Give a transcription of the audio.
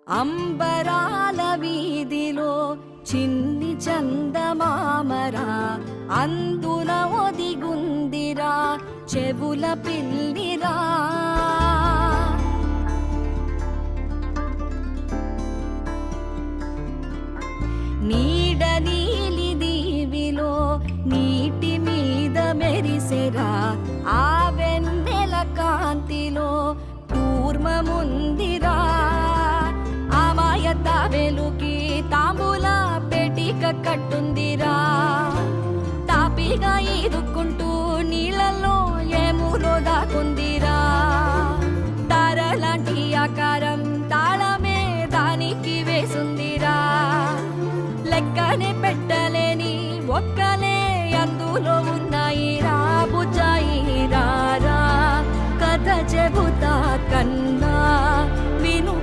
అంబరాల వీధిలో చిన్ని చందమామరా, అందున ఒదిగుందిరా చెవుల పిల్లిరా. నీడ నీలి దీవిలో నీటి మీద మెరిసెరా, ఆ వెన్నెల కాంతిలో కూర్మముందిరా. అమాయత వెలుకి తాంబూల పెటిక కట్టుందిరా, తాపిగా ఈదుకుంటూ నీళ్ళల్లో ఏములో దాకుందిరా. తారలాంటి ఆకారం తాళమే దానికి వేసుందిరా, లెక్కనే